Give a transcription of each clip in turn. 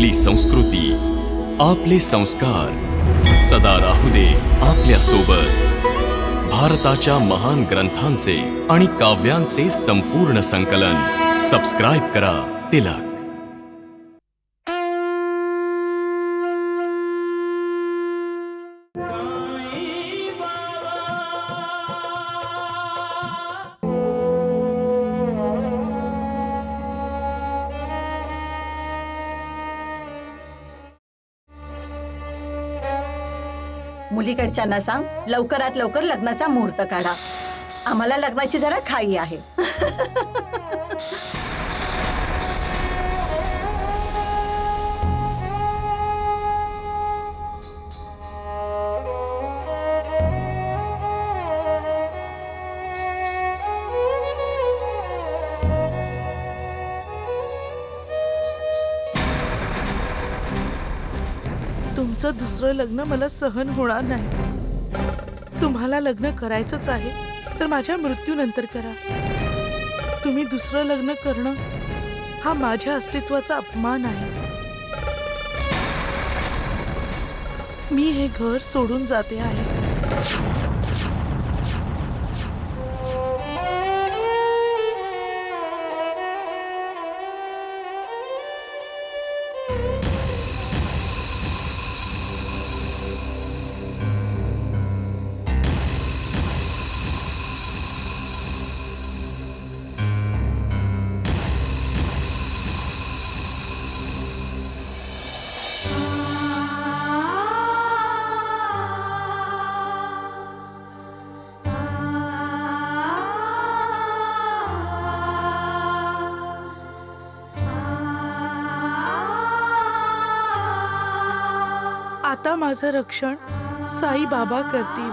आपली संस्कृती, आपले संस्कार सदा राहू दे आपल्या सोबत। भारताच्या महान ग्रंथांचे आणि काव्यांचे संपूर्ण संकलन सबस्क्राइब करा तिलक। मुलीकडच्यांना सांग लवकरात लवकर लग्नाचा मुहूर्त काढा। आम्हाला लग्नाची जरा घाई आहे। तुमचं दुसरं लग्न मला सहन होणार नाही। तुम्हाला लग्न करायचंच आहे तर माझ्या मृत्यूनंतर करा। तुम्ही दुसरं लग्न करणं हा माझ्या अस्तित्वाचा अपमान आहे। मी हे घर सोडून जाते आहे। आता माझं रक्षण साई बाबा करतील।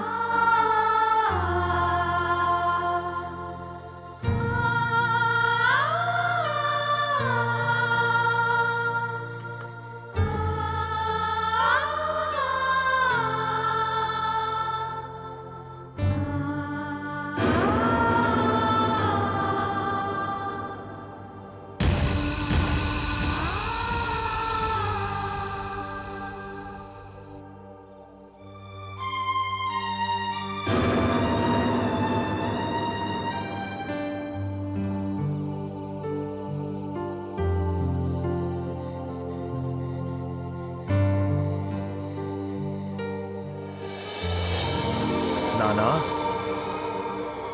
नाना,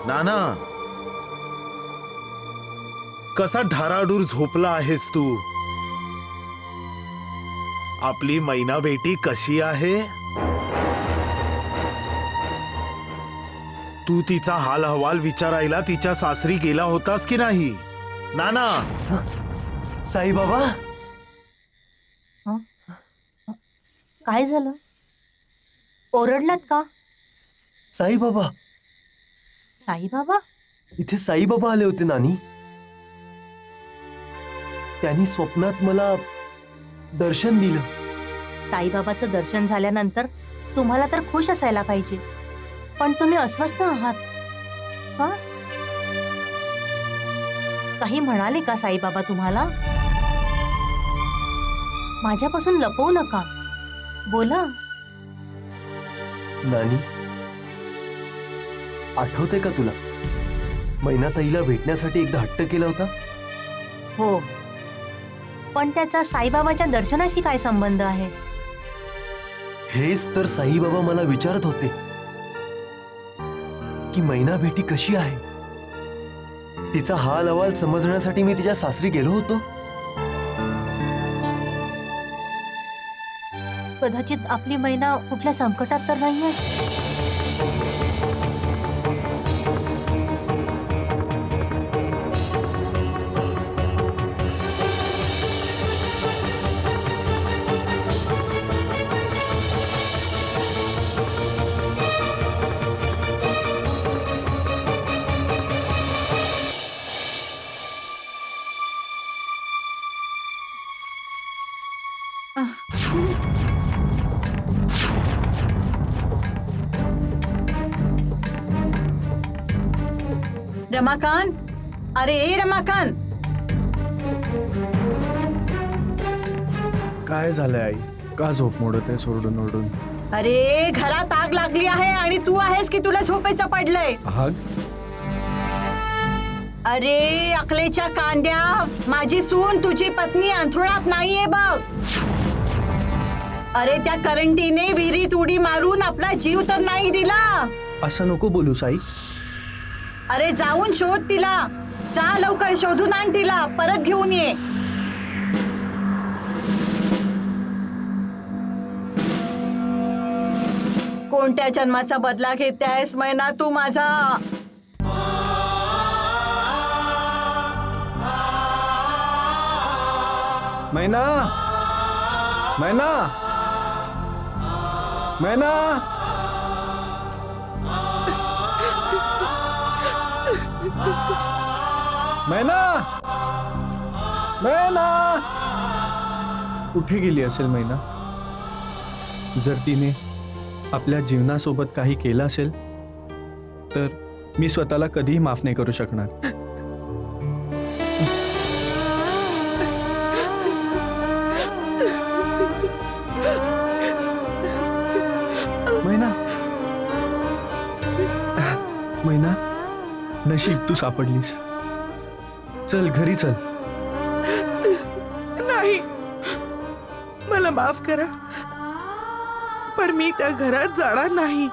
नाना, कसा ढाराडूर झोपला आहेस तू? आपली मैना बेटी कशी आहे? तू तिचा हाल हवाल विचारायला तिच्या सासरी गेला होतास की नाही? नाना, साई बाबा, काय झालं? ओरडलात का? साई बाबा, साई बाबा? इथे साई बाबा आले होते नानी। त्यांनी स्वप्नात मला दर्शन दिलं। साईबाबाचं दर्शन झाल्यानंतर तुम्हाला तर खुश असायला पाहिजे, पण तुम्ही अस्वस्थ आहात का? काही म्हणाले का साईबाबा तुम्हाला? माझ्यापासून लपवू नका, बोला। नानी, आठवते का तुला मैनाताईला भेटण्यासाठी एकदा हट्ट केला होता? हो, पण त्याचा साईबाबाच्या दर्शनाशी काय संबंध आहे? हेच तर साई बाबा मला विचारत होते की मैना बेटी कशी आहे। तिचा हाल अहवाल समजण्यासाठी मी तिच्या सासरी गेलो होतो। कदाचित आपली मैना कुठल्या संकटात तर नाहीये? रमाकांत, अरे रमाकांत, काय झालंय आई? का झोप मोडत आहे सोडून ओरडून? अरे घरात आग लागली आहे आणि तू आहेस की तुला झोपेचं पडलंय? आग? अरे अकलेच्या कांद्या, माझी सून तुझी पत्नी अंथरुणात नाहीये बघ. अरे त्या करंटीने विहिरीत उडी मारून आपला जीव तर नाही दिला. असं नको बोलू साई. अरे जाऊन शोध तिला. जा लवकर शोधून आण तिला, परत घेऊन ये. कोणत्या जन्माचा बदला घेतेस मैना तू माझा? मैना, मैना, मैना. मैना, मैना. कुठे गेली असेल मैना? जर तिने आपल्या जीवनासोबत काही केलं असेल तर मी स्वतःला कधीही माफ नाही करू शकणार. मैना, मैना, नशीब तू सापडलीस. चल घरी चल. नाही, मला माफ करा, पण मी त्या घरात जाणार नाही.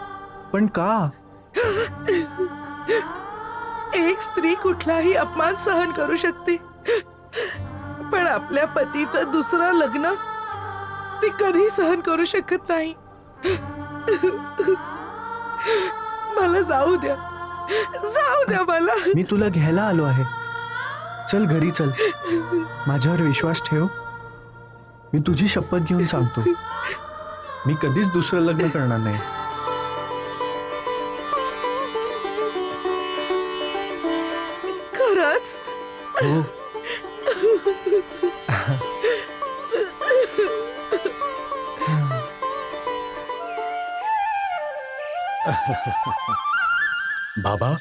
पण का? एक स्त्री कुठलाही अपमान सहन करू शकते, पण आपल्या पतीचं दुसरं लग्न ती कधी सहन करू शकत नाही. मला जाऊ द्या, जाऊ द्या मला. मी तुला घ्यायला आलो आहे. चल घरी चल. माझ्यावर विश्वास ठेव. मी तुझी शपथ घेऊन सांगतो, मी कधीच दुसरं लग्न करणार नाही. खरंच? हो. बाबा,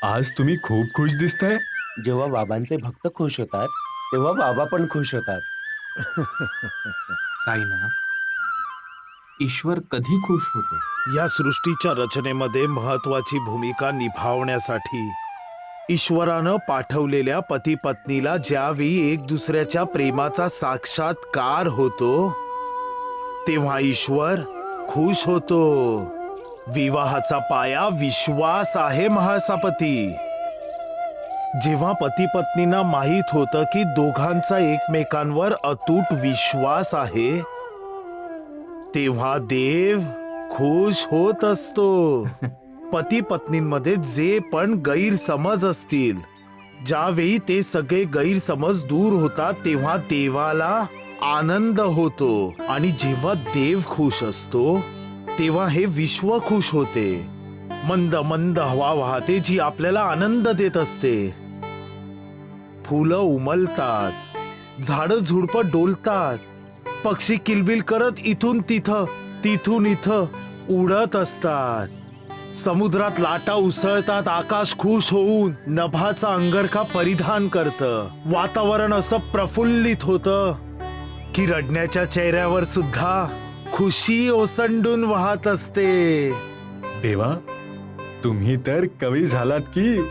आज तुम्ही खूप खुश दिसताय. जेव्हा बाबांचे भक्त खुश होतात तेव्हा बाबा पण खुश होतात. साईना, ईश्वर कधी खुश होतो? या सृष्टीच्या रचनेमध्ये महत्वाची भूमिका निभावण्यासाठी ईश्वरानं पाठवलेल्या पती पत्नीला ज्यावेळी एक दुसऱ्याच्या प्रेमाचा साक्षात्कार होतो तेव्हा ईश्वर खुश होतो. विवाहाचा पाया विश्वास आहे महासापती. जेव्हा पती पत्नींना माहित होतं की दोघांचा एकमेकांवर अतूट विश्वास आहे तेव्हा देव खुश होत असतो. पती पत्नींमध्ये जे पण गैरसमज असतील, ज्यावेळी ते सगळे गैरसमज दूर होतात तेव्हा देवाला आनंद होतो. आणि जेव्हा देव खुश असतो तेव्हा हे विश्व खुश होते. मंद मंद हवा वाहते जी आपल्याला आनंद देत असते. फुलं उमलतात, झाडं झुडपं डोलतात, पक्षी किलबिल करत इथून तिथं तिथून इथं उडत असतात. समुद्रात लाटा उसळतात, आकाश खुश होऊन नभाचा अंगरखा परिधान करतं. वातावरण असं प्रफुल्लित होतं की रडण्याच्या चेहऱ्यावर सुद्धा खुशी ओसंडून वाहत असते. देवा, तुम्ही तर कवी झालात की.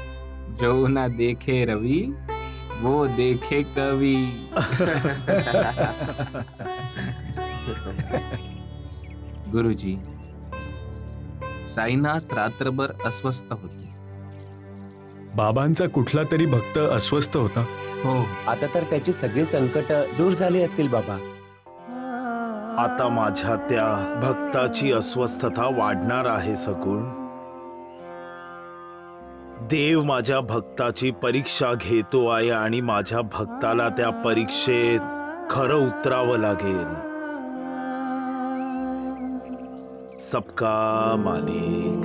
जो ना देखे रवि वो देखे कवि. गुरुजी, साईनाथ रात्रभर अस्वस्थ होते. बाबांचा कुठला तरी भक्त अस्वस्थ होता. हो, आता तर त्याची सगळी संकट दूर झाली असतील बाबा. आता माझ्या त्या भक्ताची अस्वस्थता वाढणार आहे सगुण. देव माझ्या भक्ताची परीक्षा घेतो आहे आणि माझ्या भक्ताला त्या परीक्षेत खरं उतरावं लागेल. सबका मालिक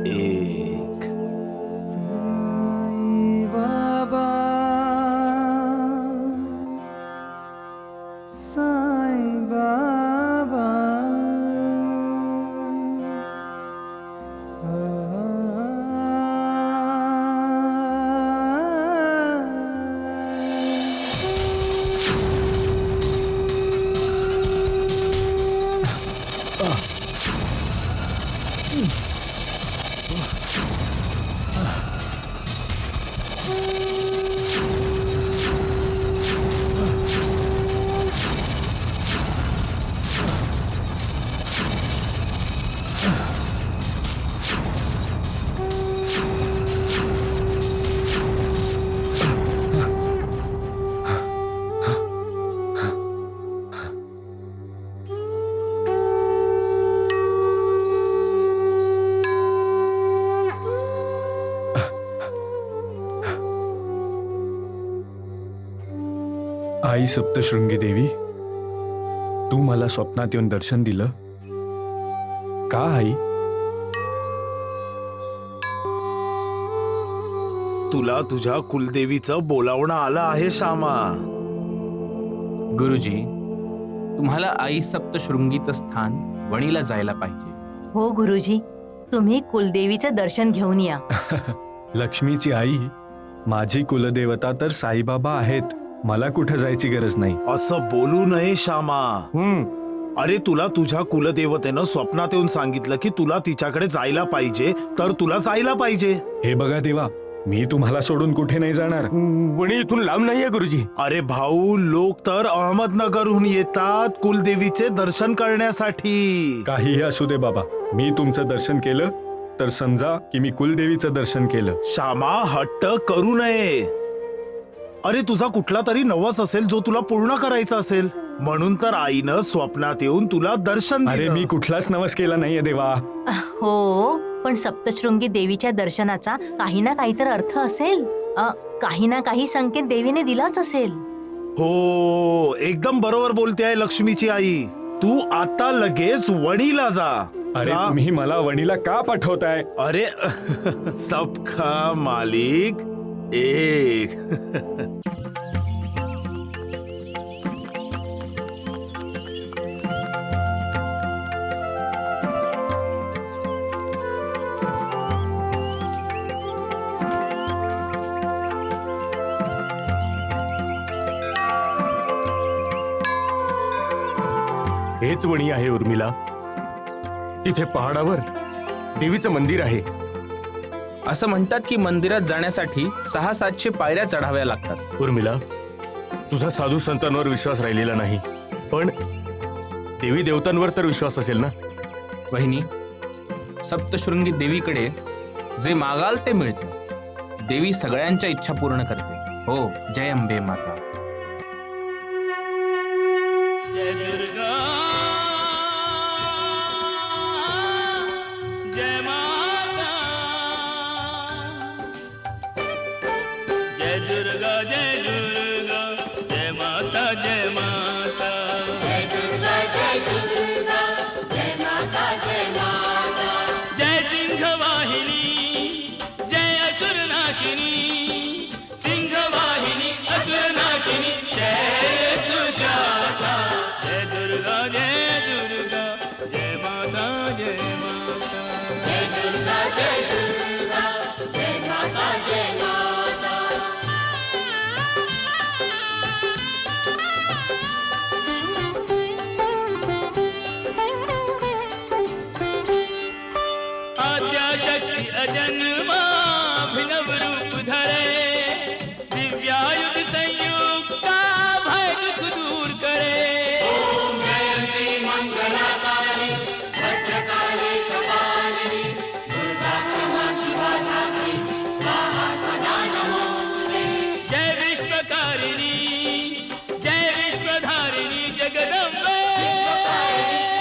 एक. बाबा, साई बाबा. आई सप्तशृंगी देवी, तू मला स्वप्नात येऊन दर्शन दिलं का आई? तुला तुझ्या कुलदेवीचं बोलावणं आलं आहे श्यामा. गुरुजी, तुम्हाला आई सप्तशृंगीचं स्थान वणीला जायला पाहिजे. हो गुरुजी, तुम्ही कुलदेवीचं दर्शन घेऊन या. लक्ष्मीची आई, माझी कुलदेवता तर साईबाबा आहेत. मला कुठं जायची गरज नाही. असं बोलू नये श्यामा. अरे तुला तुझ्या कुलदेवतेनं स्वप्नात येऊन सांगितलं की तुला तिच्याकडे जायला पाहिजे, तर तुला जायला पाहिजे. हे बघा देवा, मी तुम्हाला सोडून कुठे नाही जाणार. वणी इथून लांब नाहीये गुरुजी. अरे भाऊ, लोक तर अहमदनगरहून येतात कुलदेवीचे दर्शन करण्यासाठी. काहीही असू दे बाबा, मी तुमचं दर्शन केलं तर समजा की मी कुलदेवीचं दर्शन केलं. श्यामा, हट्ट करू नये. अरे तुझा कुठला तरी नवस असेल जो तुला पूर्ण करायचा असेल, म्हणून तर आईनं स्वप्नात येऊन तुला दर्शन अरे दिलं. मी कुठलाच नवस केला नाहीये देवा. हो, पण सप्तशृंगी देवीच्या दर्शनाचा काही ना काही तर अर्थ असेल. काही ना काही संकेत देवीने दिलाच असेल. हो, एकदम बरोबर बोलते आहे लक्ष्मीची आई. तू आता लगेच वणीला जा. अरे जा. तुम्ही मला वणीला का पाठवताय? अरे सबका मालिक एक. हेच वणी आहे उर्मिला. तिथे पहाडावर देवीचं मंदिर आहे. असं म्हणतात की मंदिरात जाण्यासाठी 600-700 पायऱ्या चढाव्या लागतात. उर्मिला, तुझा साधू संतांवर विश्वास राहिलेला नाही, पण देवी देवतांवर तर विश्वास असेल ना? वहिनी, सप्तशृंगी देवीकडे जे मागाल ते मिळते. देवी सगळ्यांच्या इच्छा पूर्ण करते. हो, जय अंबे माता. जय दुर्गा, जय माता, जय दुर्गा, जय दुर्गा, जय माता, जय माता, जय दुर्गा, जय दुर्गा, जय माता, जय माता, जय सिंह वाहिनी, जय असुर नाशिनी, सिंह वाहिनी, असुर नाशिनी, शैल सुजाता. जय दुर्गा, जय दुर्गा, जय माता, जय माता, जय दुर्गा, जय दुर्गा, जय माता, जय माता. आद्याशक्ती अजन्मा अभिनव रूप धरे, दिव्यायुध संयुक्ता भय दुख दूर करे. ओम जयंती मंगलाकाली भद्रकाली कपालिनी, दुर्गा क्षमा शिवा धात्री, स्वाहा सदा नमोस्तुते. जय विश्वकारिणी, जय विश्वधारिणी जगदम्बे,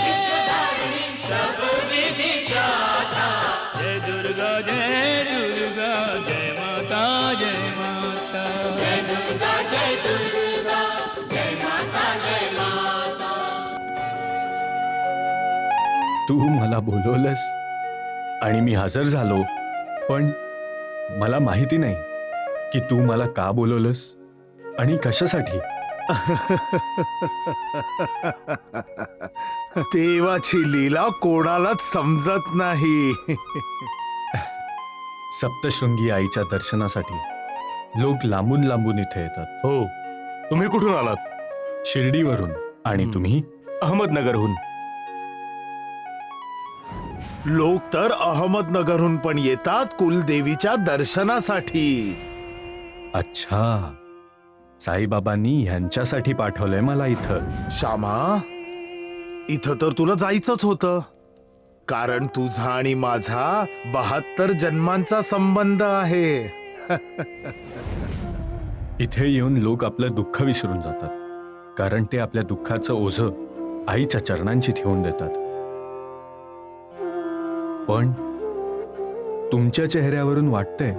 विश्वधारिणी सब विधि ज्ञाता. जय दुर्गा, जय दुर्गा, जय माता, जय माता, जय दुर्गा, जय दुर्गा, जय माता, जय माता. तू मला बोलवलंस आणि मी हजर झालो, पण मला माहिती नाही की तू मला का बोलवलंस आणि कशासाठी. देवाची लीला कोणालाच समजत नाही. सप्तशृंगी आईच्या दर्शनासाठी लोक लांबून लांबून इथे येतात. हो, तुम्ही कुठून आलात? शिर्डीवरून. आणि तुम्ही? अहमदनगरहून. लोक तर अहमदनगरहून पण येतात कुलदेवीच्या दर्शनासाठी. अच्छा, साईबाबांनी ह्यांच्यासाठी पाठवलंय मला इथं. श्यामा, इथं तर तुला जायचंच होतं, कारण तुझा आणि माझा 72 जन्मांचा संबंध आहे. इथे येऊन लोक आपलं दुःख विसरून जातात, कारण ते आपल्या दुःखाचं ओझं आईच्या चरणांची ठेवून देतात. पण तुमच्या चेहऱ्यावरून वाटतंय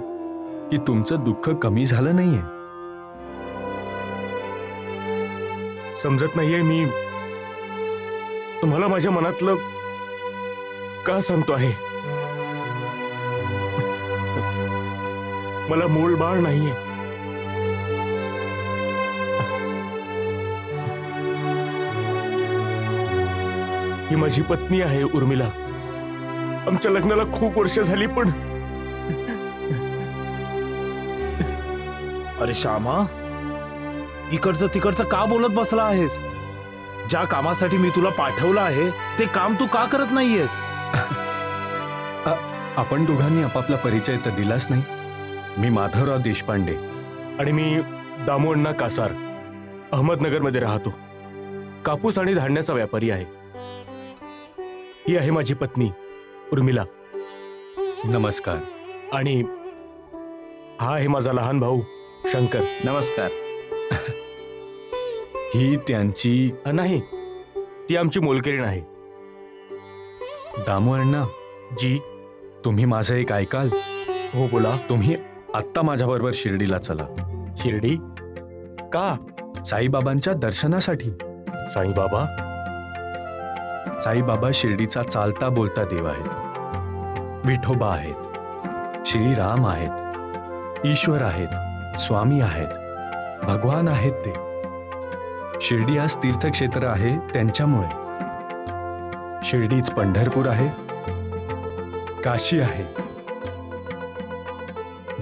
की तुमचं दुःख कमी झालं नाहीये. समजत नाहीये मी तुम्हाला माझ्या मनातलं का सांगतो आहे. मला मूळ बाळ नाहीये. ही माझी पत्नी आहे उर्मिला. आमच्या लग्नाला खूप वर्ष झाली पण अरे श्यामा, इकडचं तिकडचं का बोलत बसला आहेस? ज्या कामासाठी मी तुला पाठवलं आहे ते काम तू का करत नाहीयेस? आपण दोघांनी आपापला परिचय तर दिलाच नाही. मी माधवराव देशपांडे आणि मी दामू अण्णा कासार, अहमदनगरमध्ये राहतो. कापूस आणि धान्याचा व्यापारी आहे. ही आहे माझी पत्नी उर्मिला. नमस्कार. आणि हा आहे माझा लहान भाऊ शंकर. नमस्कार. ही त्यांची नाही, ती आमची मोलकरीण आहे. दामू अण्णा जी. तुम्ही माझं एक ऐकाल? हो बोला. तुम्ही आत्ता माझ्याबरोबर शिर्डीला चला. शिर्डी का? साईबाबांच्या दर्शनासाठी. साईबाबा? साईबाबा शिर्डीचा चालता बोलता देव आहेत. विठोबा आहेत, श्रीराम आहेत, ईश्वर आहेत, स्वामी आहेत, भगवान आहेत. ते शिर्डी आज तीर्थक्षेत्र आहे त्यांच्यामुळे. शिर्डीच पंढरपूर आहे, काशी आहे.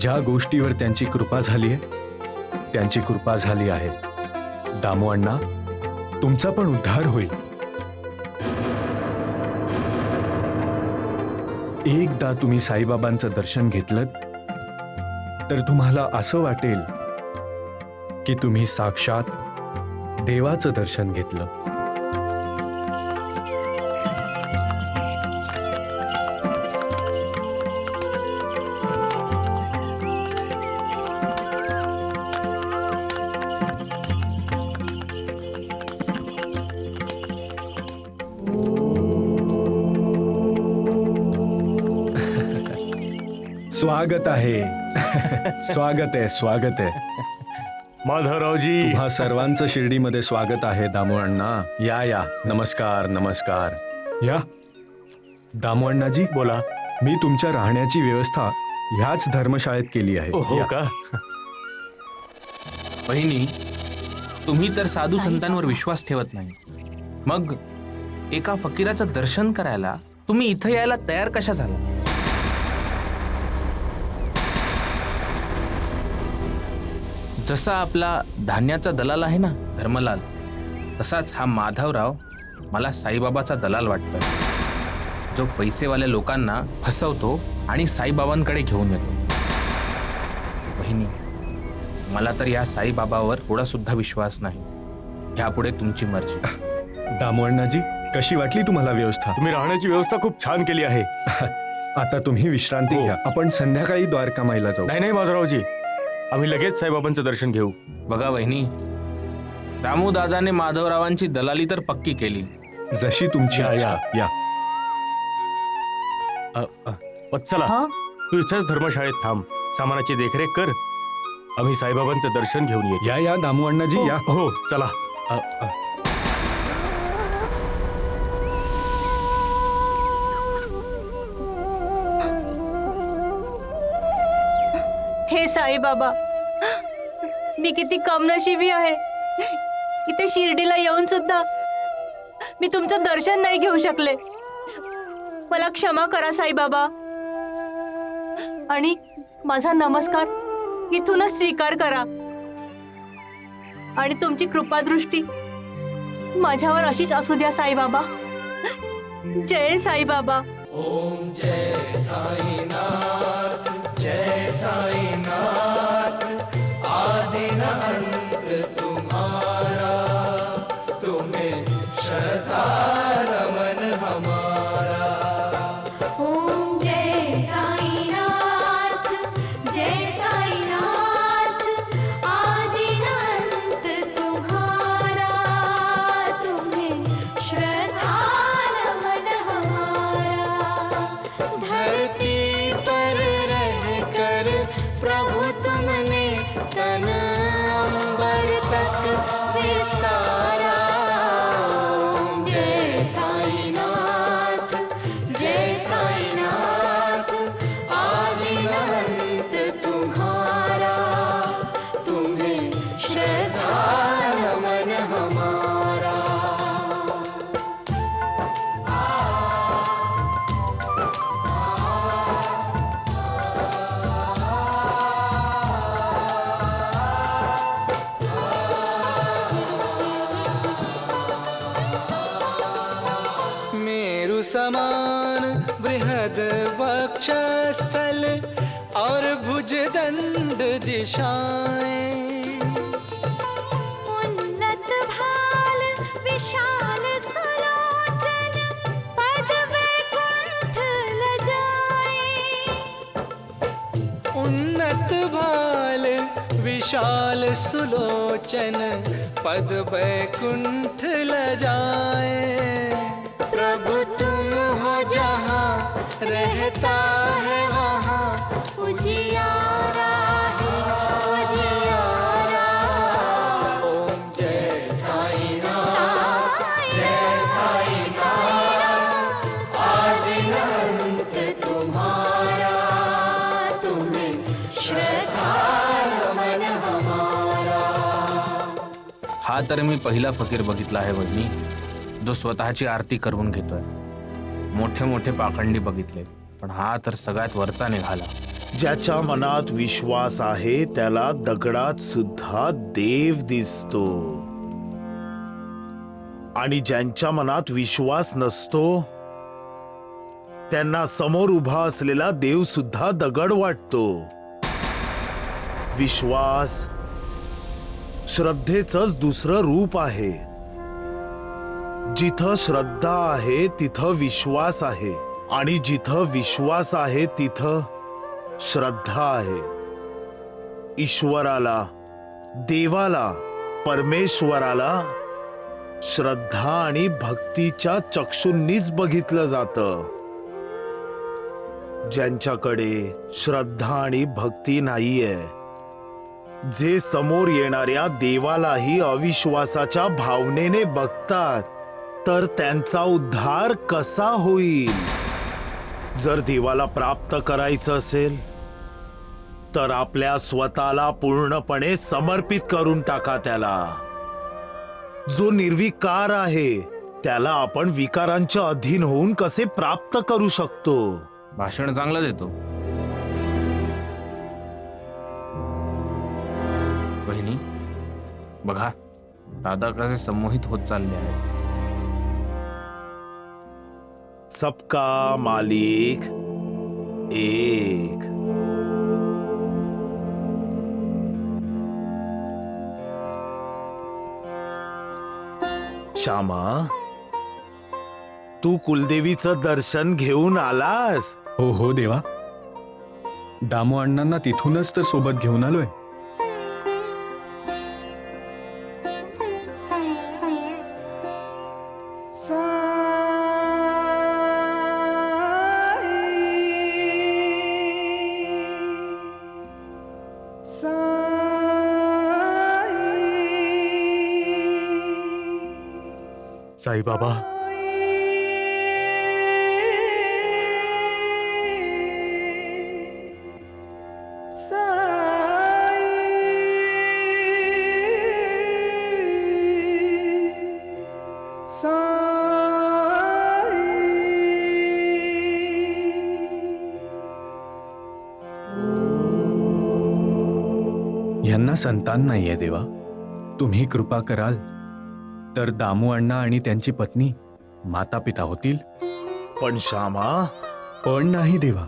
ज्या गोष्टीवर त्यांची कृपा झाली आहे त्यांची कृपा झाली आहे. दामू अण्णा, तुमचा पण उद्धार होईल. एकदा तुम्ही साईबाबांचं दर्शन घेतलं तर तुम्हाला असं वाटेल की तुम्ही साक्षात देवाचं दर्शन घेतलं. स्वागत आहे. स्वागत आहे, स्वागत आहे. माधवरावजी, तुम्हा सर्वांचं शिर्डीमध्ये स्वागत आहे. दामू अण्णा, या या. नमस्कार, नमस्कार. या. दामू अण्णाजी, बोला. मी तुमच्या राहण्याची व्यवस्था ह्याच धर्मशाळेत केली आहे. हो या. का? बहिणी, तुम्ही तर साधू संतांवर विश्वास ठेवत नाही, मग एका फकीराचं दर्शन करायला तुम्ही इथं यायला तयार कशा झाला? जसा आपला धान्याचा दलाल आहे ना धर्मलाल, तसाच हा माधवराव मला साईबाबाचा दलाल वाटतो, जो पैसेवाल्या लोकांना फसवतो आणि साईबाबांकडे घेऊन येतो. बहिणी, मला तर या साईबाबावर थोडा सुद्धा विश्वास नाही. ह्यापुढे तुमची मर्जी. दामू अण्णाजी, कशी वाटली तुम्हाला व्यवस्था? तुम्ही राहण्याची व्यवस्था खूप छान केली आहे. आता तुम्ही विश्रांती हो. घ्या. आपण संध्याकाळी द्वारका माईला जाऊ. नाही नाही माधवरावजी, आम्ही लगेच साईबाबांचं दर्शन घेऊ. बघा वहिनी, दामू दादाने माधवरावांची दलाली तर पक्की केली. जशी तुमची या, इच्छा. या. वत्सला, हं? तू इथंच धर्मशाळेत थांब, सामानाची देखरेख कर. आम्ही साईबाबांचं दर्शन घेऊन येतो. या या दामू अण्णाजी, या. हो चला. हे साईबाबा, मी किती कमनशिबी आहे. इथे शिर्डीला येऊन सुद्धा मी तुमचं दर्शन नाही घेऊ शकले. मला क्षमा करा साईबाबा, आणि माझा नमस्कार इथूनच स्वीकार करा. आणि तुमची कृपादृष्टी माझ्यावर अशीच असू द्या साईबाबा. जय साईबाबा. ओम जय साईनाथ, जय साईनाथ. आदि न अंत तुम्हारा, तुम्हें श्रद्धा नमन हमारा. ओम जय साईनाथ, जय साईनाथ. आदि न अंत तुम्हारा, तुम्हें श्रद्धा नमन हमारा. धरती पर रहकर प्रभु समान बृहद वक्षस्थल और भुजदंड दिशाएं, उन्नत भाल विशाल सुलोचन पद वैकुंठ लजाए। उन्नत भाल विशाल सुलोचन पद वैकुंठ लजाए। प्रभु तुम हो जहाँ रहता है वहाँ उजियारा है उजियारा। ओम जय साईं नाथ जय साईं नाथ, आदि अंत तुम्हारा, तुम्हें श्रद्धा मन हमारा। हा तर मी पहिला फकीर बघितला आहे वहिनी, जो स्वतःची आरती करून घेतोय. मोठे मोठे पाखंडी बघितले, पण हा तर सगळ्यात वरचा निघाला. ज्याच्या मनात विश्वास आहे त्याला दगडात सुद्धा देव दिसतो, आणि ज्यांच्या मनात विश्वास नसतो त्यांना समोर उभा असलेला देव सुद्धा दगड वाटतो. विश्वास श्रद्धेचंच दुसरं रूप आहे. जिथं श्रद्धा आहे तिथं विश्वास आहे, आणि जिथं विश्वास आहे तिथं श्रद्धा आहे. ईश्वराला, देवाला, परमेश्वराला श्रद्धा आणि भक्तीच्या चक्षुंनीच बघितलं जातं. ज्यांच्याकडे श्रद्धा आणि भक्ती नाहीये, जे समोर येणाऱ्या देवालाही अविश्वासाच्या भावनेने बघतात, तर त्यांचा उद्धार कसा होईल? जर देवाला प्राप्त करायचं असेल तर आपल्या स्वतःला पूर्णपणे समर्पित करून टाका त्याला. जो निर्विकार आहे त्याला आपण विकारांच्या अधीन होऊन कसे प्राप्त करू शकतो? भाषण चांगलं देतो. बहिणी बघा, दादा कसे संमोहित होत चालले आहेत. सबका मालिक एक. श्यामा, तू कुलदेवीचं दर्शन घेऊन आलास? हो हो देवा, दामू अण्णांना तिथूनच तर सोबत घेऊन आलोय. साई बाबा, यांना संतान नाहीये देवा. तुम्ही कृपा कराल तर दामू अण्णा आणि त्यांची पत्नी माता पिता होतील. पण श्यामा, पण नाही देवा.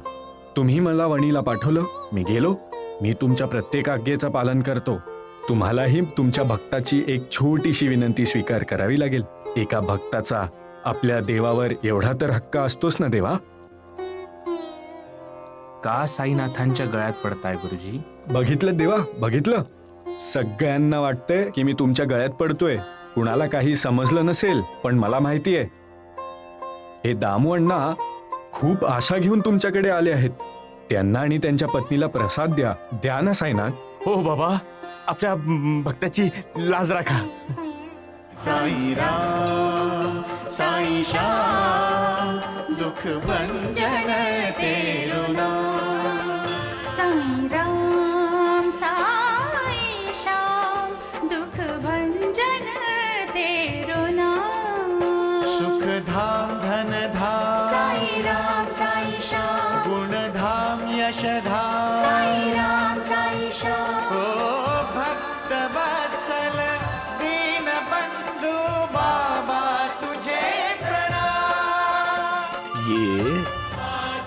तुम्ही मला वणीला पाठवलं, मी गेलो. मी तुमच्या प्रत्येक आज्ञेचं पालन करतो. तुम्हालाही तुमच्या भक्ताची एक छोटीशी विनंती स्वीकार करावी लागेल. एका भक्ताचा आपल्या देवावर एवढा तर हक्क असतोच ना देवा. का साईनाथांच्या गळ्यात पडताय गुरुजी? बघितलं देवा, बघितलं. सगळ्यांना वाटतंय की मी तुमच्या गळ्यात पडतोय. कुणाला काही समजलं नसेल, पण मला माहितीये हे दामू अण्णा खूप आशा घेऊन तुमच्याकडे आले आहेत. त्यांना आणि त्यांच्या पत्नीला प्रसाद द्या. द्या ना साईनाथ. हो बाबा, आपल्या भक्ताची लाज राखा. साई राम साई श्याम दुख भंजन तेरो नाम. साई राम साई श्याम दुख भंजन तेरो नाम. सुख धाम धन धाम साई राम साई श्याम गुण धाम यश धाम. साई राम साई श्याम. ओ भक्त वत्सल दीन बंधु बाबा तुझे प्रणाम. ये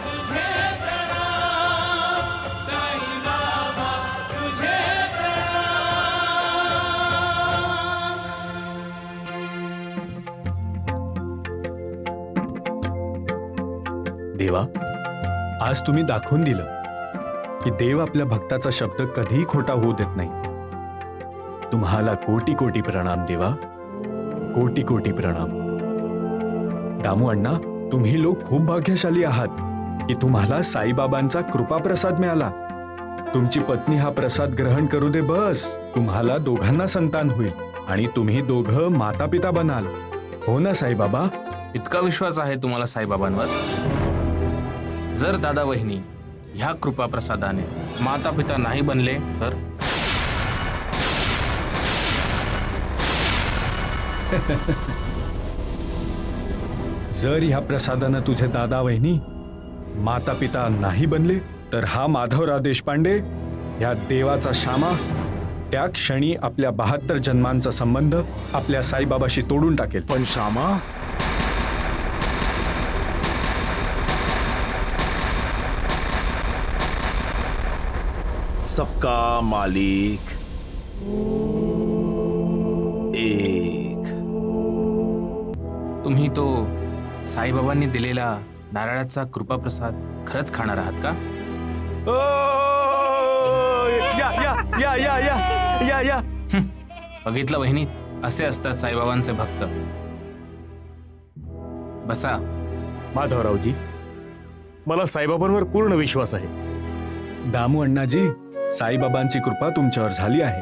तुझे प्रणाम साई बाबा तुझे देवा, आज तुम्ही दाखवून दिलं की देव आपल्या भक्ताचा शब्द कधीही खोटा होऊ देत नाही. तुम्हाला कोटी कोटी प्रणाम देवा, कोटी कोटी प्रणाम. दामू अण्णा, तुम्ही लोक खूप भाग्यशाली आहात की तुम्हाला साईबाबांचा कृपाप्रसाद मिळाला. तुमची पत्नी हा प्रसाद ग्रहण करू दे बस. तुम्हाला दोघांना संतान होईल आणि तुम्ही दोघं माता पिता बनाल. हो ना साईबाबा? इतका विश्वास आहे तुम्हाला साईबाबांवर? जर दादा वहिनी ह्या कृपा प्रसादाने माता पिता नाही बनले तर? जर ह्या प्रसादानं तुझे दादा वहिनी माता पिता नाही बनले तर हा माधवराव देशपांडे या देवाचा श्यामा त्या क्षणी आपल्या 72 जन्मांचा संबंध आपल्या साईबाबाशी तोडून टाकेल. पण श्यामा, सबका मालिक एक. तुम्ही तो साईबाबांनी दिलेला नारळाचा कृपा प्रसाद खरंच खाणार आहात का? ओ, या या या या या या या बघितलं वहिनी, असे असतात साईबाबांचे भक्त. बसा. माधवरावजी, मला साईबाबांवर पूर्ण विश्वास आहे. दामू अण्णाजी, साईबाबांची कृपा तुमच्यावर झाली आहे.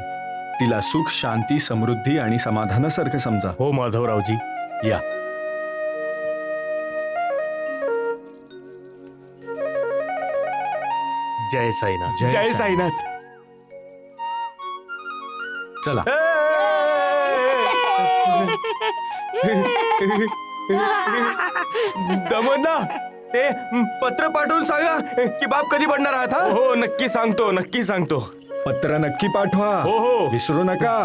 तिला सुख, शांती, समृद्धी आणि समाधानासारखं समजा. हो माधवरावजी, या. जय साईनाथ. जय जय साईनाथ. चला. दमना, ते पत्र पाठवून सांगा की बाप कधी बनणार आहात. हा? हो, नक्की सांगतो, नक्की सांगतो. पत्र नक्की पाठवा. हो हो, विसरू नका.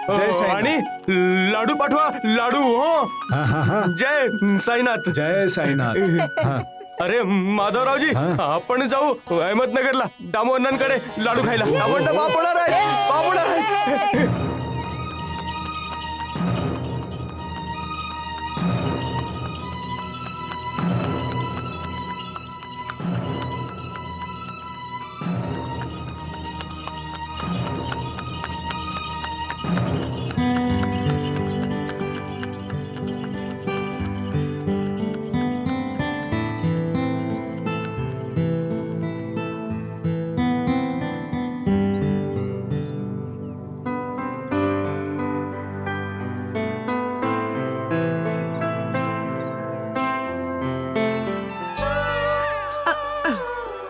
जय साईनाथ. आणि लाडू पाठवा, लाडू. हो, हा हा हा. जय साईनाथ. जय साईनाथ. हा. अरे माधवरावजी, हा. आपण जाऊ अहमदनगरला दामू अण्णांकडे लाडू खायला. आपण बाप होणार आहे, बाप होणार आहे.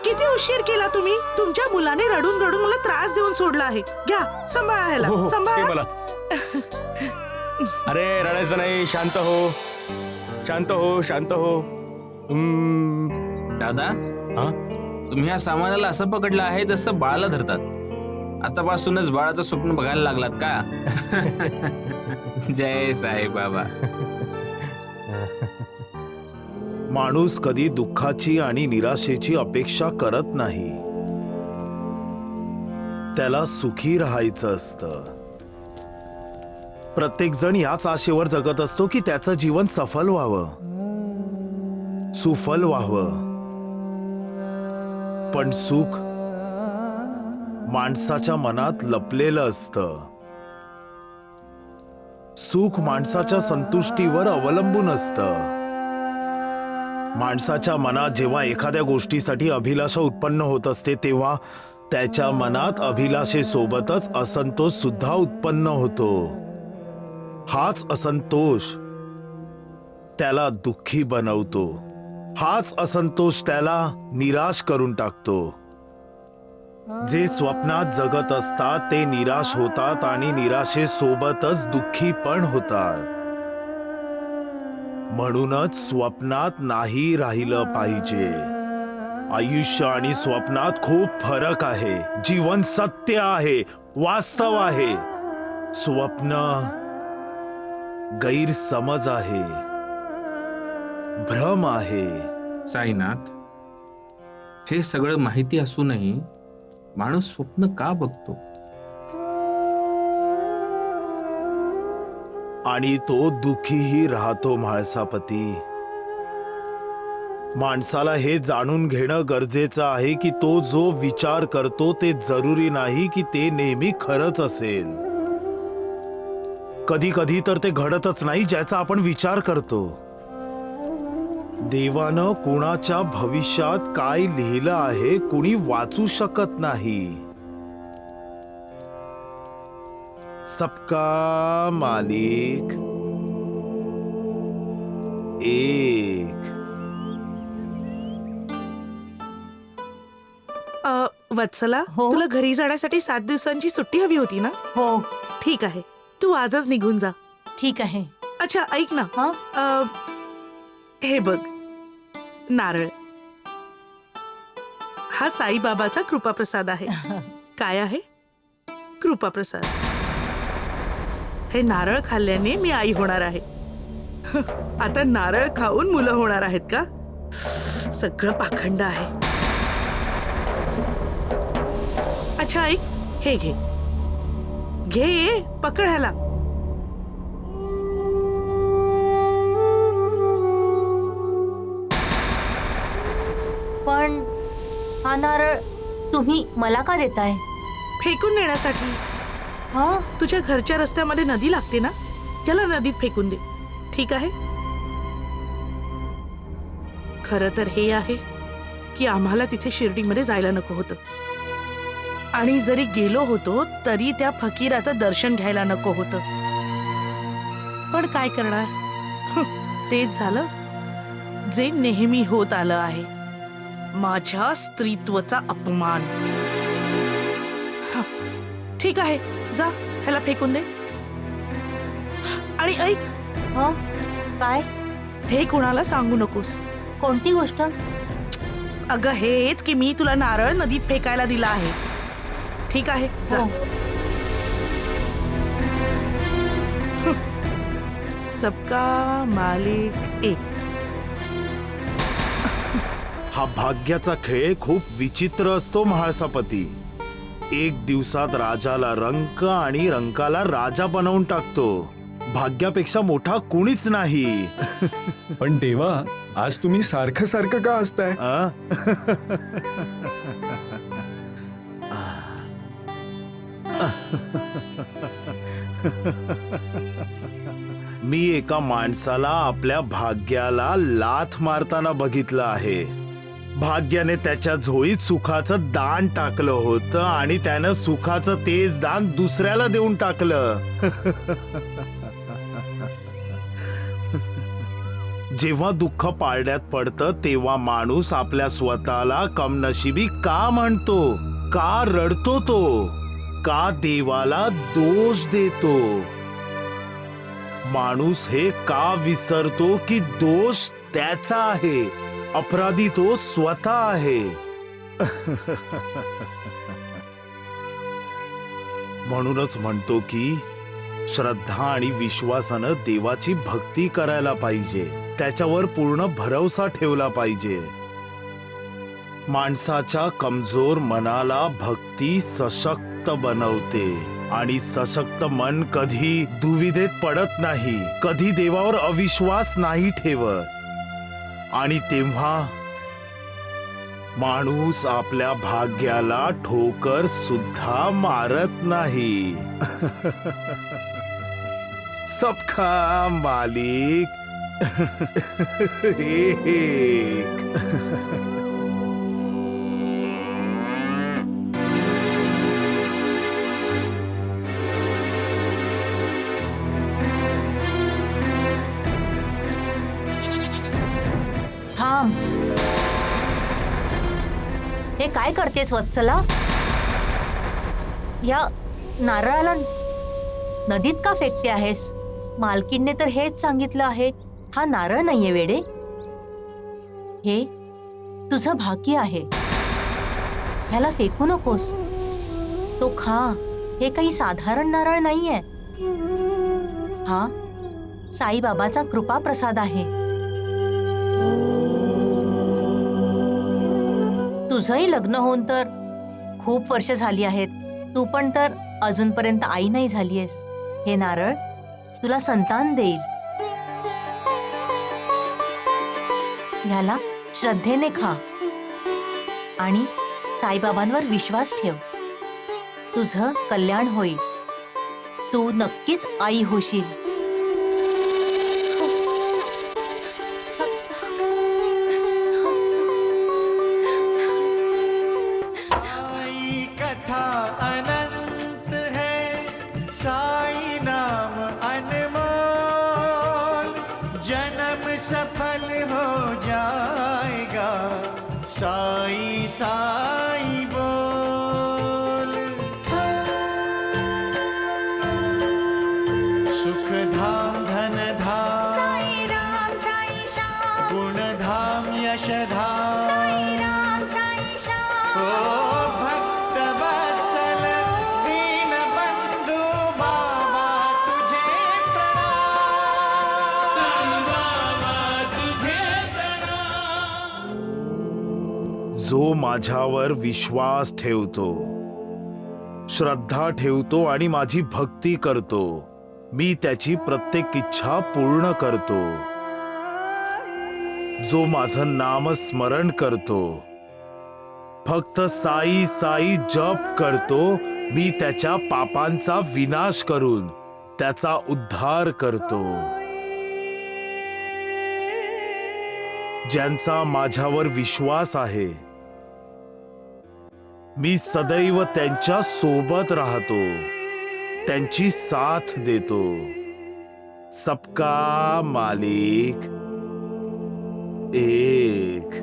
किती उशीर केला तुम्ही. तुमच्या मुलाने रडून रडून मला त्रास देऊन सोडला आहे. घ्या, सांभाळा ह्याला, हो, हो, ते सांभाळा. मला. अरे रडायचं नाही, शांत हो, शांत हो, शांत हो. दादा, हा? तुम्ही या सामानाला असं पकडलं आहे जसं बाळाला धरतात. आतापासूनच बाळाचं स्वप्न बघायला लागलात का? जय साई बाबा. माणूस कधी दुःखाची आणि निराशेची अपेक्षा करत नाही. त्याला सुखी राहायचं असतं. प्रत्येक जण याच आशेवर जगत असतो की त्याचं जीवन सफल व्हावं, सुफल व्हावं. पण सुख माणसाच्या मनात लपलेलं असतं. सुख माणसाच्या संतुष्टीवर अवलंबून असतं. माणसाच्या मनात जेव्हा एखाद्या गोष्टीसाठी अभिलाषा उत्पन्न होत असते तेव्हा त्याच्या मनात अभिलाषेसोबतच असंतोष सुद्धा उत्पन्न होतो. हाच असंतोष त्याला दुःखी बनवतो. हाच असंतोष त्याला निराश करून टाकतो. जे स्वप्नात जगत असतात ते निराश होतात आणि निराशेसोबतच दुःखी पण होतात. म्हणूनच स्वप्नात नाही राहिलं पाहिजे. आयुष्य आणि स्वप्नात खूप फरक आहे. जीवन सत्य आहे, वास्तव आहे. स्वप्न गैरसमज आहे. भ्रम आहे. साईनाथ, हे सगळं माहिती असूनही माणूस स्वप्न का बघतो? आणि तो दुखीही राहतो म्हाळसापती. माणसाला हे जाणून घेणं गरजेचं आहे की तो जो विचार करतो ते जरुरी नाही की ते नेहमी खरंच असेल. कधी कधी तर ते घडतच नाही ज्याचा आपण विचार करतो. देवानं कुणाच्या भविष्यात काय लिहिलं आहे कुणी वाचू शकत नाही. सबका मालिक एक. वत्सला, हो? तुला घरी जाण्यासाठी 7 दिवसांची सुट्टी हवी होती ना? हो, ठीक आहे, तू आजच निघून जा. ठीक आहे. अच्छा ऐक ना, हा? हे बघ, नारळ. हा साईबाबाचा कृपाप्रसाद आहे. काय आहे? कृपाप्रसाद. हे नारळ खाल्ल्याने मी आई होणार आहे. आता नारळ खाऊन मुलं होणार आहेत का? सगळं पाखंड आहे. अच्छा ऐक, हे घे घे, पकड ह्याला. पण हा नारळ तुम्ही मला का देताय? फेकून देण्यासाठी. हा? तुझ्या घरच्या रस्त्यामध्ये नदी लागते ना, त्याला नदीत फेकून दे, ठीक आहे? खरं तर हे आहे की आम्हाला तिथे शिर्डीमध्ये जायला नको होतं, आणि जरी गेलो होतो तरी त्या फकीराचं दर्शन घ्यायला नको होतं. पण काय करणार, तेच झालं जे नेहमी होत आलं आहे. माझ्या स्त्रीत्वाचा अपमान. ठीक आहे, जा ह्याला फेकून दे. आणि ऐक, हा? काय? हे कुणाला सांगू नकोस. कोणती गोष्ट? अगं हेच की मी तुला नारळ नदीत फेकायला दिला आहे. ठीक आहे, जा. सबका मालिक एक. हा भाग्याचा खेळ खूप विचित्र असतो म्हाळसापती. एक दिवसात राजाला रंक आणि रंकाला राजा बनवून टाकतो. भाग्यापेक्षा मोठा कुणीच नाही. पण देवा, आज तुम्ही सारखं सारखं का असताय? मी एका माणसाला आपल्या भाग्याला लाथ मारताना बघितलं आहे. भाग्याने त्याच्या झोळीत सुखाचं दान टाकलं होतं आणि त्यानं सुखाचं तेच दान दुसऱ्याला देऊन टाकलं. जेव्हा दुःख पारड्यात पडतं तेव्हा माणूस आपल्या स्वतःला कमनशिबी का म्हणतो, का रडतो तो, का देवाला दोष देतो. माणूस हे का विसरतो की दोष त्याचा आहे, अपराधी तो स्वतः आहे. म्हणूनच म्हणतो की श्रद्धा आणि विश्वासानं देवाची भक्ती करायला पाहिजे, त्याच्यावर पूर्ण भरवसा ठेवला पाहिजे. माणसाच्या कमजोर मनाला भक्ती सशक्त बनवते आणि सशक्त मन कधी दुविधेत पडत नाही, कधी देवावर अविश्वास नाही ठेवत. आणि तेव्हा माणूस आपल्या भाग्याला ठोकर सुद्धा मारत नाही. सबका मालिक एक. थांब. हे काय करतेस वत्सला? या नारळाला नदीत का फेकते आहेस? मालकीणने तर हेच सांगितलं आहे, हा नारळ नाहीये वेडे, हे तुझं भाग्य आहे. ह्याला फेकू नकोस, तो खा. हे काही साधारण नारळ नाहीये, हा साईबाबाचा कृपा प्रसाद आहे. तुझंही लग्न होऊन तर खूप वर्ष झाली आहेत. तू पण तर अजूनपर्यंत आई नाही झालीयस. हे नारळ तुला संतान देईल. ह्याला श्रद्धेने खा आणि साईबाबांवर विश्वास ठेव. तुझं कल्याण होईल. तू नक्कीच आई होशील. साई कथा अनंत है, साई नाम अनमोल, जन्म सफल हो जाएगा, साई साई बोल. सुख धाम धन धाम, साई राम साई श्याम, गुण धाम यश धाम, साई राम साई श्याम. ओ भक्त वत्सल दीन बंधु बाबा तुझे प्रणाम, साई बाबा तुझे प्रणाम. जो माझ्यावर विश्वास ठेवतो, श्रद्धा ठेवतो आणि माझी भक्ती करतो, मी त्याची प्रत्येक इच्छा पूर्ण करतो. जो माझं नामस्मरण करतो, फक्त साई साई जप करतो, मी त्याच्या पापांचा विनाश करून त्याचा उद्धार करतो. ज्यांचा माझ्यावर विश्वास आहे, मी सदैव त्यांच्या सोबत राहतो, त्यांची साथ देतो. सबका मालिक एक.